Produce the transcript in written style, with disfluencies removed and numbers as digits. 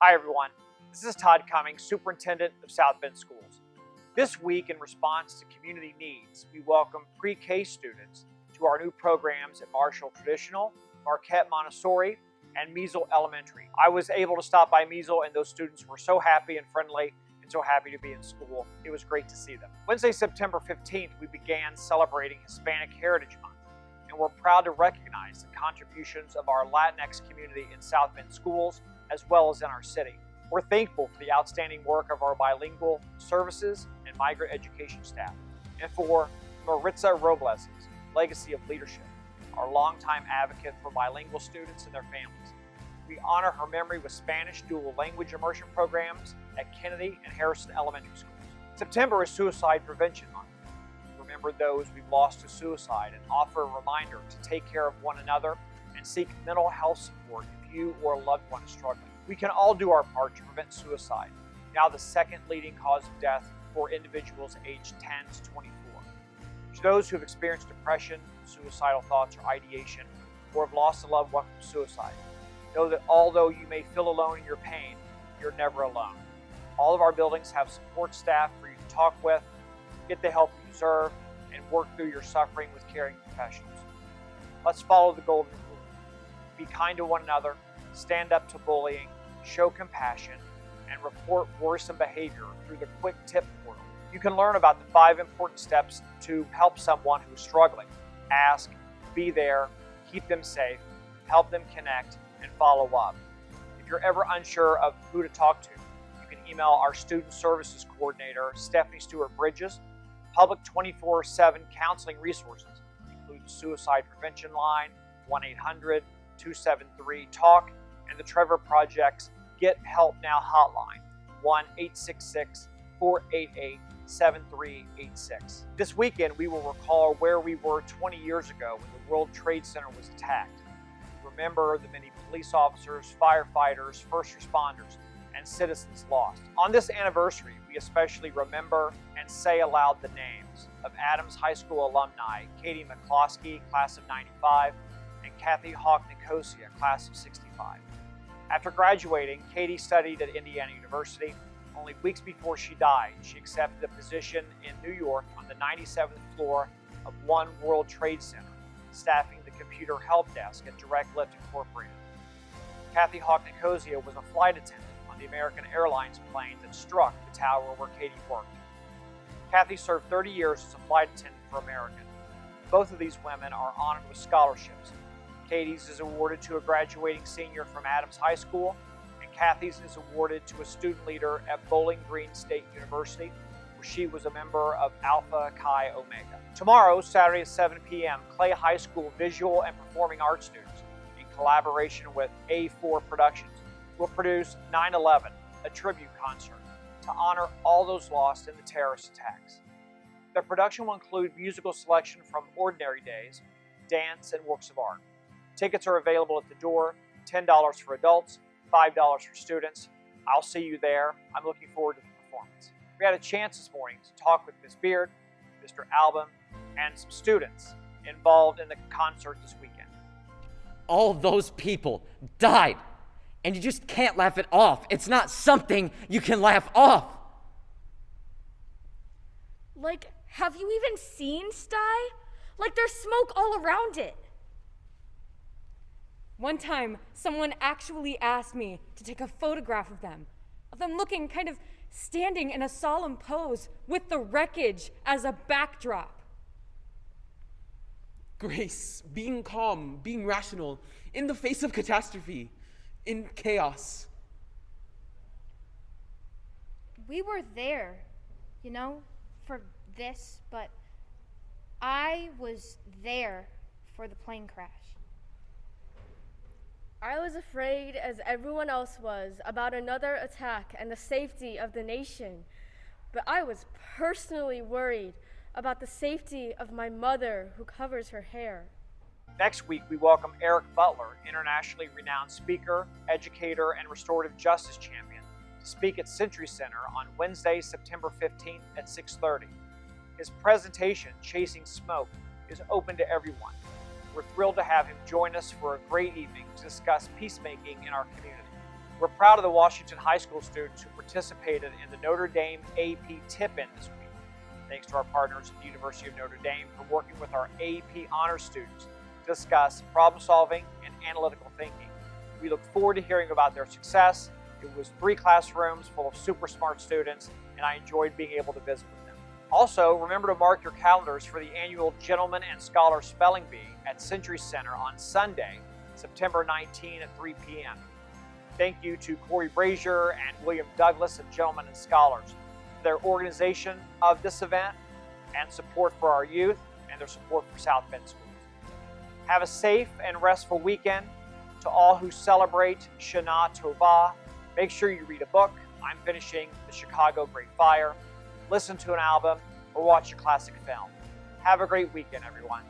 Hi everyone, this is Todd Cummings, Superintendent of South Bend Schools. This week, in response to community needs, we welcome pre-K students to our new programs at Marshall Traditional, Marquette Montessori, and Measle Elementary. I was able to stop by Measle and those students were so happy and friendly and so happy to be in school. It was great to see them. Wednesday, September 15th, we began celebrating Hispanic Heritage Month, and we're proud to recognize the contributions of our Latinx community in South Bend schools as well as in our city. We're thankful for the outstanding work of our bilingual services and migrant education staff, and for Maritza Robles' legacy of leadership, our longtime advocate for bilingual students and their families. We honor her memory with Spanish dual language immersion programs at Kennedy and Harrison Elementary Schools. September is Suicide Prevention Month. Remember those we've lost to suicide and offer a reminder to take care of one another and seek mental health support if you or a loved one is struggling. We can all do our part to prevent suicide, now the second leading cause of death for individuals aged 10 to 24. To those who have experienced depression, suicidal thoughts, or ideation, or have lost a loved one from suicide, know that although you may feel alone in your pain, you're never alone. All of our buildings have support staff for you to talk with, get the help you deserve, and work through your suffering with caring professionals. Let's follow the golden rule. Be kind to one another, stand up to bullying, show compassion, and report worrisome behavior through the Quick Tip portal. You can learn about the 5 important steps to help someone who's struggling. Ask, be there, keep them safe, help them connect, and follow up. If you're ever unsure of who to talk to, you can email our Student Services Coordinator, Stephanie Stewart-Bridges. Public 24/7 counseling resources include the Suicide Prevention Line, 1-800-273-TALK, and the Trevor Project's Get Help Now hotline, 1-866-488-7386. This weekend, we will recall where we were 20 years ago when the World Trade Center was attacked. Remember the many police officers, firefighters, first responders, and citizens lost. On this anniversary, we especially remember and say aloud the names of Adams High School alumni Katie McCloskey, class of 95, and Kathy Hawk Nicosia, class of 65. After graduating, Katie studied at Indiana University. Only weeks before she died, she accepted a position in New York on the 97th floor of One World Trade Center, staffing the computer help desk at Direct Lift Incorporated. Kathy Hawk Nicosia was a flight attendant on the American Airlines plane that struck the tower where Katie worked. Kathy served 30 years as a flight attendant for American. Both of these women are honored with scholarships. Katie's is awarded to a graduating senior from Adams High School, and Kathy's is awarded to a student leader at Bowling Green State University, where she was a member of Alpha Chi Omega. Tomorrow, Saturday at 7 p.m., Clay High School visual and performing arts students, in collaboration with A4 Productions, will produce 9/11, a tribute concert, to honor all those lost in the terrorist attacks. The production will include musical selection from Ordinary Days, dance, and works of art. Tickets are available at the door, $10 for adults, $5 for students. I'll see you there. I'm looking forward to the performance. We had a chance this morning to talk with Ms. Beard, Mr. Album, and some students involved in the concert this weekend. All those people died, and you just can't laugh it off. It's not something you can laugh off. Like, have you even seen Sty? Like, there's smoke all around it. One time, someone actually asked me to take a photograph of them looking kind of standing in a solemn pose with the wreckage as a backdrop. Grace, being calm, being rational, in the face of catastrophe, in chaos. We were there, for this, but I was there for the plane crash. I was afraid, as everyone else was, about another attack and the safety of the nation. But I was personally worried about the safety of my mother, who covers her hair. Next week, we welcome Eric Butler, internationally renowned speaker, educator, and restorative justice champion, to speak at Century Center on Wednesday, September 15th at 6:30. His presentation, Chasing Smoke, is open to everyone. We're thrilled to have him join us for a great evening to discuss peacemaking in our community. We're proud of the Washington High School students who participated in the Notre Dame AP Tip-In this week. Thanks to our partners at the University of Notre Dame for working with our AP Honors students to discuss problem solving and analytical thinking. We look forward to hearing about their success. It was 3 classrooms full of super smart students, and I enjoyed being able to visit with them. Also, remember to mark your calendars for the annual Gentleman and Scholar Spelling Bee at Century Center on Sunday, September 19 at 3 p.m. Thank you to Corey Brazier and William Douglas of Gentlemen and Scholars for their organization of this event and support for our youth and their support for South Bend Schools. Have a safe and restful weekend. To all who celebrate Shana Tova, make sure you read a book. I'm finishing The Chicago Great Fire. Listen to an album or watch a classic film. Have a great weekend, everyone.